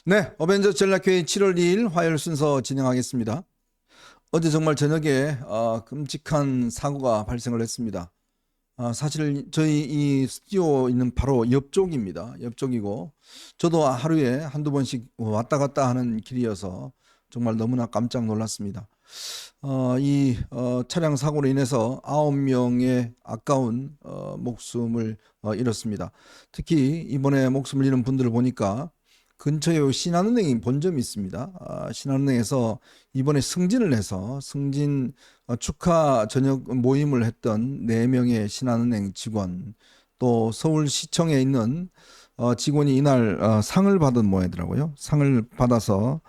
네, 어벤져스 전략회의 7월 2일 화요일 순서 진행하겠습니다. 어제 정말 저녁에 끔찍한 사고가 발생을 했습니다. 사실 저희 이 스튜디오 있는 바로 옆쪽입니다. 옆쪽이고 저도 하루에 한두 번씩 왔다 갔다 하는 길이어서 정말 너무나 깜짝 놀랐습니다. 차량 사고로 인해서 9명의 아까운 목숨을 잃었습니다. 특히 이번에 목숨을 잃은 분들을 보니까 근처에 신한은행이 본점이 있습니다. 신한은행에서 이번에 승진을 해서 승진 축하 저녁 모임을 했던 4명의 신한은행 직원, 또 서울시청에 있는 직원이 이날 상을 받은 모양이더라고요. 상을 받아서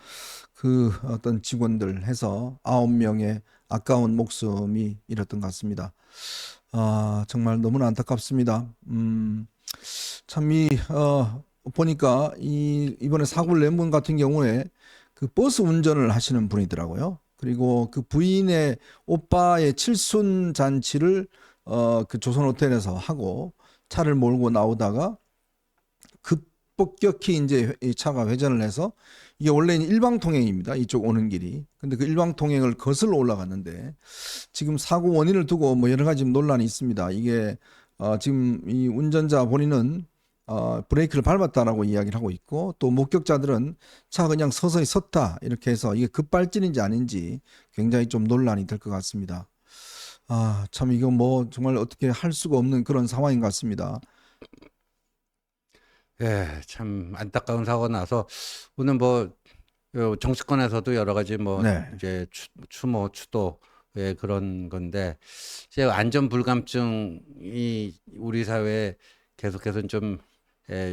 그 어떤 직원들 해서 9명의 아까운 목숨이 잃었던 것 같습니다. 정말 너무나 안타깝습니다. 보니까 이번에 사고를 낸 분 같은 경우에 그 버스 운전을 하시는 분이더라고요. 그리고 그 부인의 오빠의 칠순 잔치를 그 조선 호텔에서 하고 차를 몰고 나오다가 급격히 이제 이 차가 회전을 해서 이게 원래는 일방통행입니다. 이쪽 오는 길이. 근데 그 일방통행을 거슬러 올라갔는데 지금 사고 원인을 두고 뭐 여러 가지 논란이 있습니다. 이게 지금 이 운전자 본인은 브레이크를 밟았다라고 이야기를 하고 있고, 또 목격자들은 차 그냥 서서히 섰다 이렇게 해서 이게 급발진인지 아닌지 굉장히 좀 논란이 될 것 같습니다. 참 이거 뭐 정말 어떻게 할 수가 없는 그런 상황인 것 같습니다. 예, 참 안타까운 사고 나서 오늘 뭐 정치권에서도 여러 가지 뭐 네. 이제 추모 추도의 그런 건데 이제 안전 불감증이 우리 사회에 계속해서 좀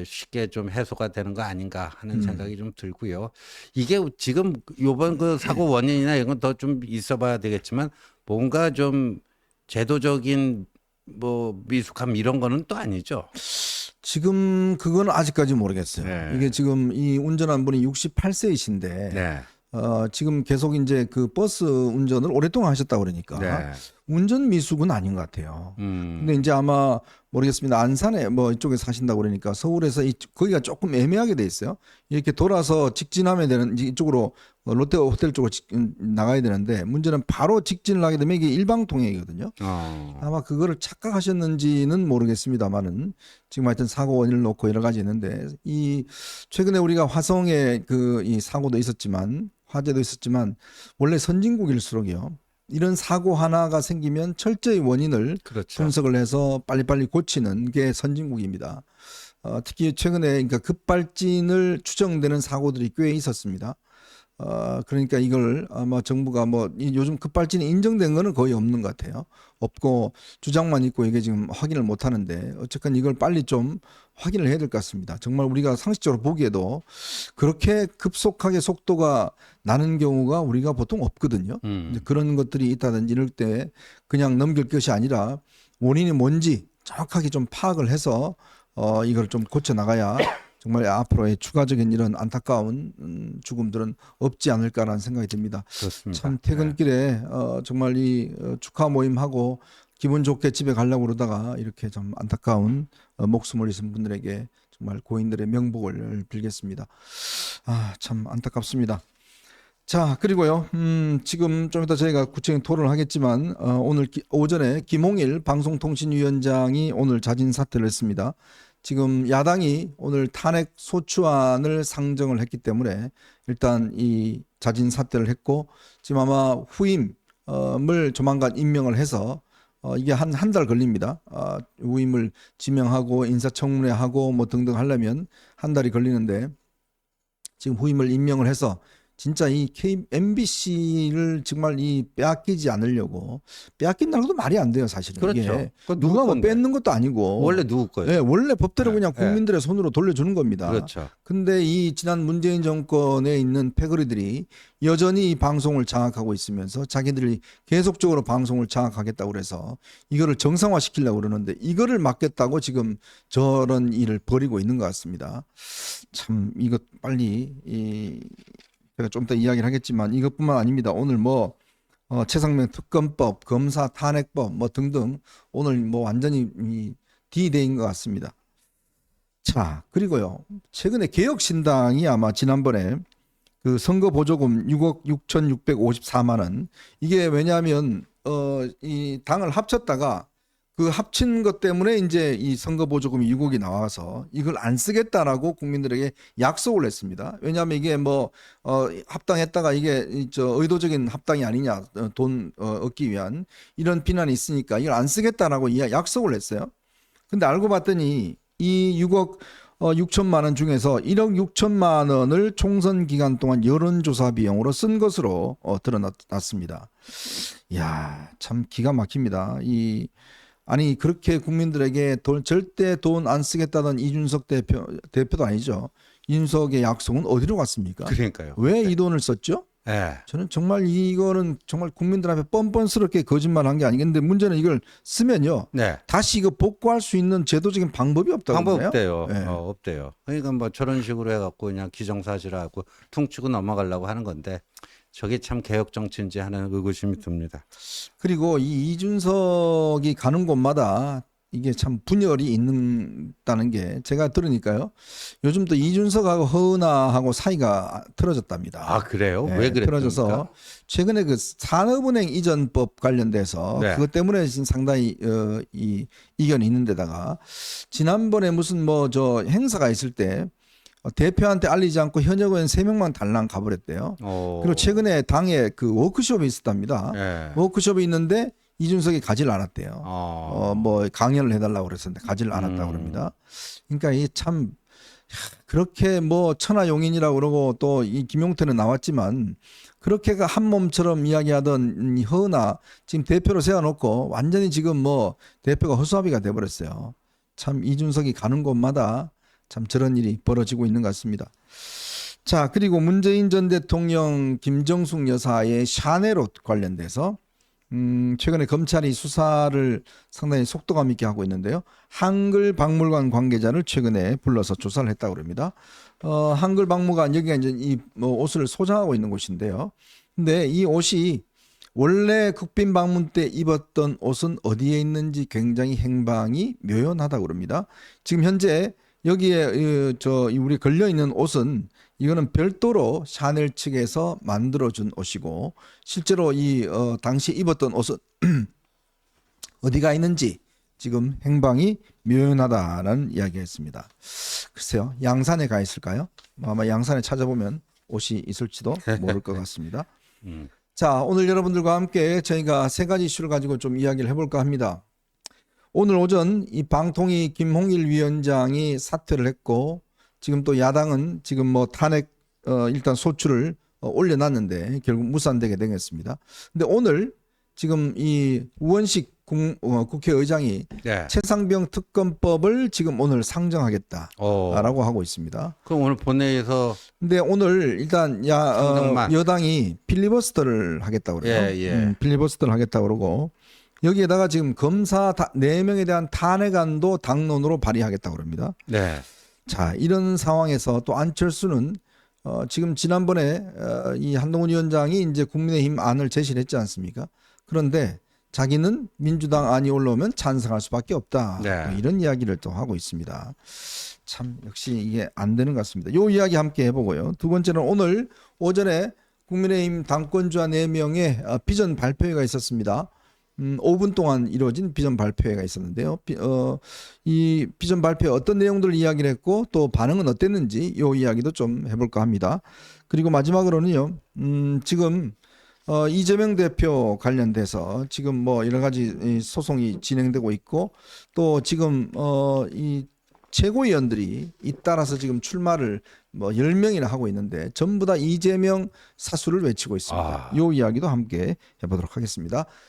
쉽게 좀 해소가 되는 거 아닌가 하는 생각이 좀 들고요. 이게 지금 요번 그 사고 원인이나 이런 건 더 좀 있어봐야 되겠지만 뭔가 좀 제도적인 뭐 미숙함 이런 거는 또 아니죠. 지금 그건 아직까지 모르겠어요. 네. 이게 지금 이 운전한 분이 68세이신데 네. 지금 계속 이제 그 버스 운전을 오랫동안 하셨다 그러니까 네. 운전 미숙은 아닌 것 같아요. 음. 근데 이제 아마 모르겠습니다. 안산에 뭐 이쪽에 사신다고 그러니까 서울에서 거기가 조금 애매하게 돼 있어요. 이렇게 돌아서 직진하면 되는 이쪽으로 롯데 호텔 쪽으로 나가야 되는데 문제는 바로 직진을 하게 되면 이게 일방통행이거든요. 아마 그거를 착각하셨는지는 모르겠습니다만은 지금 하여튼 사고 원인을 놓고 여러 가지 있는데 이 최근에 우리가 화성에 그 이 사고도 있었지만 화재도 있었지만 원래 선진국일수록요. 이런 사고 하나가 생기면 철저히 원인을 그렇죠. 분석을 해서 빨리빨리 고치는 게 선진국입니다. 특히 최근에 그러니까 급발진을 추정되는 사고들이 꽤 있었습니다. 그러니까 이걸 아마 정부가 뭐 요즘 급발진이 인정된 거는 거의 없는 것 같아요. 없고 주장만 있고 이게 지금 확인을 못 하는데 어쨌건 이걸 빨리 좀 확인을 해야 될 것 같습니다. 정말 우리가 상식적으로 보기에도 그렇게 급속하게 속도가 나는 경우가 우리가 보통 없거든요. 이제 그런 것들이 있다든지 이럴 때 그냥 넘길 것이 아니라 원인이 뭔지 정확하게 좀 파악을 해서 이걸 좀 고쳐 나가야 정말 앞으로의 추가적인 이런 안타까운 죽음들은 없지 않을까라는 생각이 듭니다. 그렇습니다. 참 퇴근길에 정말 이 축하 모임하고 기분 좋게 집에 가려고 그러다가 이렇게 좀 안타까운 목숨을 잃은 분들에게 정말 고인들의 명복을 빌겠습니다. 참 안타깝습니다. 자, 그리고요, 지금 좀 이따 저희가 구체적인 토론을 하겠지만, 오늘 오전에 김홍일 방송통신위원장이 오늘 자진 사퇴를 했습니다. 지금 야당이 오늘 탄핵 소추안을 상정을 했기 때문에 일단 이 자진 사퇴를 했고, 지금 아마 후임을 조만간 임명을 해서 이게 한 달 걸립니다. 후임을 지명하고 인사청문회하고 뭐 등등 하려면 한 달이 걸리는데 지금 후임을 임명을 해서 진짜 이 MBC를 정말 이 빼앗기지 않으려고 빼앗긴다는 것도 말이 안 돼요, 사실은. 그렇죠. 이게 그건 누가 누구 뭐 건데? 뺏는 것도 아니고 원래 누구 거예요? 네, 원래 법대로 네, 그냥 네. 국민들의 손으로 돌려주는 겁니다. 그렇죠. 근데 이 지난 문재인 정권에 있는 패거리들이 여전히 이 방송을 장악하고 있으면서 자기들이 계속적으로 방송을 장악하겠다고 그래서 이거를 정상화시키려고 그러는데 이거를 막겠다고 지금 저런 일을 벌이고 있는 것 같습니다. 참 이거 빨리 제가 좀 더 이야기를 하겠지만 이것뿐만 아닙니다. 오늘 뭐 최상명 특검법, 검사 탄핵법 뭐 등등 오늘 뭐 완전히 D-Day인 것 같습니다. 자, 그리고요. 최근에 개혁신당이 아마 지난번에 그 선거 보조금 6억 6,654만 원 이게 왜냐하면 이 당을 합쳤다가 그 합친 것 때문에 이제 이 선거 보조금이 6억이 나와서 이걸 안 쓰겠다라고 국민들에게 약속을 했습니다. 왜냐하면 이게 뭐 합당했다가 이게 의도적인 합당이 아니냐 돈 얻기 위한 이런 비난이 있으니까 이걸 안 쓰겠다라고 약속을 했어요. 근데 알고 봤더니 이 6억 6천만 원 중에서 1억 6천만 원을 총선 기간 동안 여론조사 비용으로 쓴 것으로 드러났습니다. 이야, 참 기가 막힙니다. 아니 그렇게 국민들에게 절대 돈 안 쓰겠다던 이준석 대표도 아니죠. 이준석의 약속은 어디로 갔습니까? 그러니까요. 왜 이 돈을 썼죠? 예. 저는 정말 이거는 정말 국민들 앞에 뻔뻔스럽게 거짓말한 게 아니겠는데 문제는 이걸 쓰면요. 네. 다시 이거 복구할 수 있는 제도적인 방법이 없다고 방법 그러나요? 없대요. 네. 없대요. 그러니까 뭐 저런 식으로 해갖고 그냥 기정사실하고 퉁치고 넘어가려고 하는 건데 저게 참 개혁 정치인지 하는 의구심이 듭니다. 그리고 이 이준석이 가는 곳마다 이게 참 분열이 있다는 게 제가 들으니까요. 요즘 또 이준석하고 허은하하고 사이가 틀어졌답니다. 아 그래요? 예, 왜 그랬습니까? 틀어져서 최근에 그 산업은행 이전법 관련돼서 네. 그것 때문에 지금 상당히 이 이견이 있는 데다가 지난번에 무슨 뭐 저 행사가 있을 때 대표한테 알리지 않고 현역 의원 3명만 달랑 가버렸대요. 그리고 최근에 당에 그 워크숍이 있었답니다. 예. 워크숍이 있는데 이준석이 가지를 않았대요. 뭐 강연을 해달라고 그랬었는데 가지를 않았다고 그럽니다. 그러니까 이 참 그렇게 뭐 천하용인이라고 그러고 또 이 김용태는 나왔지만 그렇게가 한 몸처럼 이야기하던 이 허은하 지금 대표로 세워놓고 완전히 지금 뭐 대표가 허수아비가 돼버렸어요. 참 이준석이 가는 곳마다 참 저런 일이 벌어지고 있는 것 같습니다. 자, 그리고 문재인 전 대통령 김정숙 여사의 샤넬옷 관련돼서 최근에 검찰이 수사를 상당히 속도감 있게 하고 있는데요. 한글박물관 관계자를 최근에 불러서 조사를 했다고 합니다. 한글박물관 여기가 이제 이 뭐 옷을 소장하고 있는 곳인데요. 근데 이 옷이 원래 국빈 방문 때 입었던 옷은 어디에 있는지 굉장히 행방이 묘연하다고 합니다. 지금 현재 여기에 우리 걸려 있는 옷은 이거는 별도로 샤넬 측에서 만들어준 옷이고 실제로 이 당시 입었던 옷은 어디가 있는지 지금 행방이 묘연하다는 이야기했습니다. 글쎄요, 양산에 가 있을까요? 아마 양산에 찾아보면 옷이 있을지도 모를 것 같습니다. 자, 오늘 여러분들과 함께 저희가 3가지 이슈를 가지고 좀 이야기를 해볼까 합니다. 오늘 오전 이 방통위 김홍일 위원장이 사퇴를 했고 지금 또 야당은 지금 뭐 탄핵 일단 소추를 올려놨는데 결국 무산되게 되겠습니다. 근데 오늘 지금 이 우원식 국회의장이 네. 최상병 특검법을 지금 오늘 상정하겠다라고 하고 있습니다. 그럼 오늘 본회의에서 근데 오늘 일단 상정만. 여당이 필리버스터를 하겠다고 그래요. 예. 필리버스터를 하겠다고 그러고 여기에다가 지금 검사 4명에 대한 탄핵안도 당론으로 발의하겠다고 합니다. 네. 자, 이런 상황에서 또 안철수는 지금 지난번에 이 한동훈 위원장이 이제 국민의힘 안을 제시를 했지 않습니까? 그런데 자기는 민주당 안이 올라오면 찬성할 수밖에 없다. 네. 뭐 이런 이야기를 또 하고 있습니다. 참 역시 이게 안 되는 것 같습니다. 이 이야기 함께 해보고요. 두 번째는 오늘 오전에 국민의힘 당권주자 4명의 비전 발표회가 있었습니다. 5분 동안 이루어진 비전 발표회가 있었는데요. 이 비전 발표회 어떤 내용들을 이야기를 했고 또 반응은 어땠는지 이 이야기도 좀 해볼까 합니다. 그리고 마지막으로는요. 지금 이재명 대표 관련돼서 지금 뭐 여러 가지 소송이 진행되고 있고 또 지금 이 최고위원들이 잇따라서 지금 출마를 뭐 10명이나 하고 있는데 전부 다 이재명 사수를 외치고 있습니다. 이 이야기도 함께 해보도록 하겠습니다.